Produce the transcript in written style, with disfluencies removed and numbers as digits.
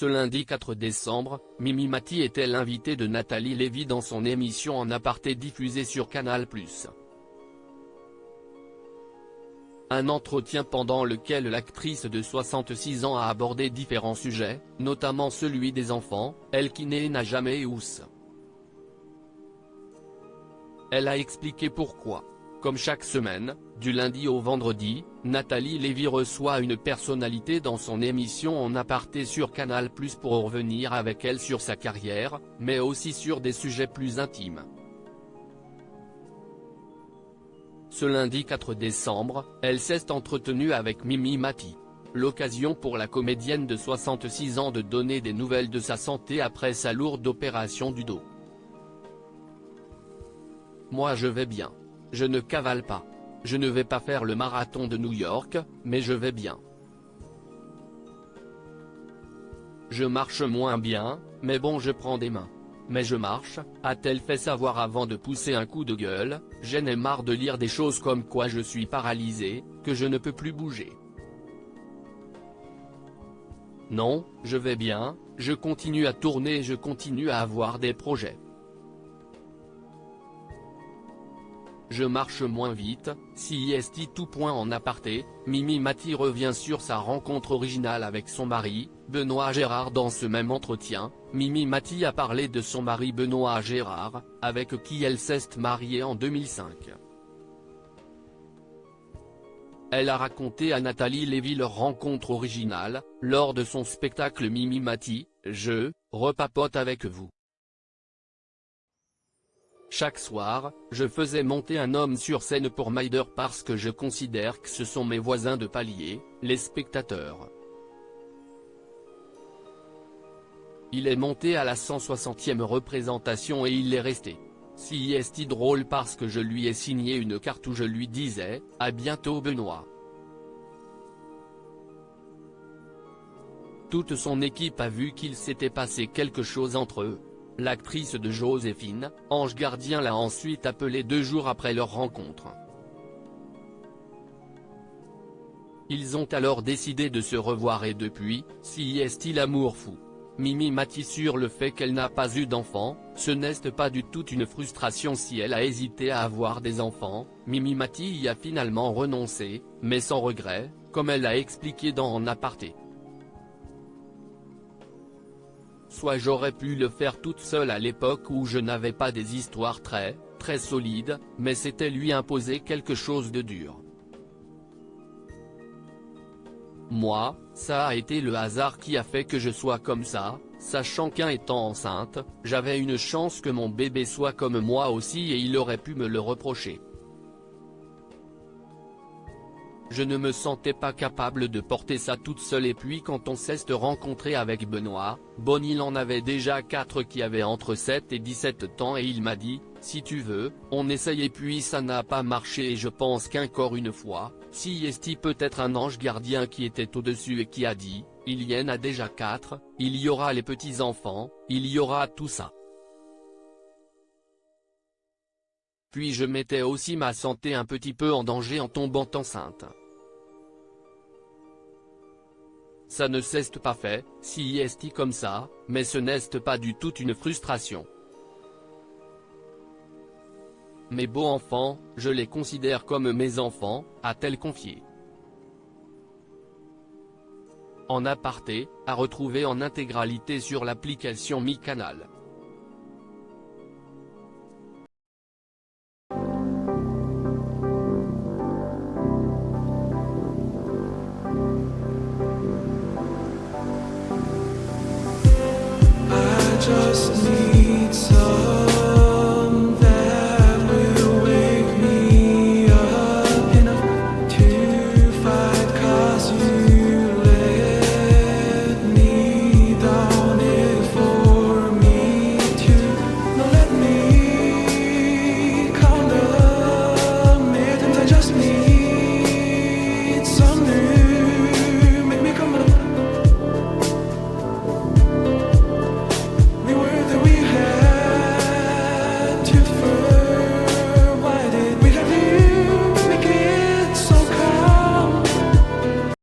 Ce lundi 4 décembre, Mimi Mati était l'invitée de Nathalie Lévy dans son émission En aparté diffusée sur Canal+. Un entretien pendant lequel l'actrice de 66 ans a abordé différents sujets, notamment celui des enfants, elle qui n'a jamais eu. Elle a expliqué pourquoi. Comme chaque semaine, du lundi au vendredi, Nathalie Lévy reçoit une personnalité dans son émission En aparté sur Canal+ pour revenir avec elle sur sa carrière, mais aussi sur des sujets plus intimes. Ce lundi 4 décembre, elle s'est entretenue avec Mimi Mati. L'occasion pour la comédienne de 66 ans de donner des nouvelles de sa santé après sa lourde opération du dos. Moi je vais bien. Je ne cavale pas. Je ne vais pas faire le marathon de New York, mais je vais bien. Je marche moins bien, mais bon je prends des mains. Mais je marche, a-t-elle fait savoir avant de pousser un coup de gueule. J'en ai marre de lire des choses comme quoi je suis paralysée, que je ne peux plus bouger. Non, je vais bien, je continue à tourner et je continue à avoir des projets. Je marche moins vite, si est tout point en aparté, Mimi Mati revient sur sa rencontre originale avec son mari, Benoît Gérard. Dans ce même entretien, Mimi Mati a parlé de son mari Benoît Gérard, avec qui elle s'est mariée en 2005. Elle a raconté à Nathalie Lévy leur rencontre originale, lors de son spectacle Mimi Mati, je repapote avec vous. Chaque soir, je faisais monter un homme sur scène pour m'aider parce que je considère que ce sont mes voisins de palier, les spectateurs. Il est monté à la 160e représentation et il est resté. Si est drôle parce que je lui ai signé une carte où je lui disais « À bientôt Benoît ». Toute son équipe a vu qu'il s'était passé quelque chose entre eux. L'actrice de Joséphine, Ange Gardien l'a ensuite appelé 2 jours après leur rencontre. Ils ont alors décidé de se revoir et depuis, si est l'amour fou. Mimi Mati sur le fait qu'elle n'a pas eu d'enfant, ce n'est pas du tout une frustration si elle a hésité à avoir des enfants, Mimi Mati y a finalement renoncé, mais sans regret, comme elle l'a expliqué dans En aparté. Soit j'aurais pu le faire toute seule à l'époque où je n'avais pas des histoires très solides, mais c'était lui imposer quelque chose de dur. Moi, ça a été le hasard qui a fait que je sois comme ça, sachant qu'en étant enceinte, j'avais une chance que mon bébé soit comme moi aussi et il aurait pu me le reprocher. Je ne me sentais pas capable de porter ça toute seule et puis quand on s'est rencontré avec Benoît, bon il en avait déjà 4 qui avaient entre 7 et 17 ans et il m'a dit, si tu veux, on essaye et puis ça n'a pas marché et je pense qu'encore une fois, si est peut-être un ange gardien qui était au-dessus et qui a dit, il y en a déjà 4, il y aura les petits-enfants, il y aura tout ça. Puis je mettais aussi ma santé un petit peu en danger en tombant enceinte. Ça ne s'est pas fait, si est comme ça, mais ce n'est pas du tout une frustration. Mes beaux enfants, je les considère comme mes enfants, a-t-elle confié. En aparté, à retrouver en intégralité sur l'application Mi Canal.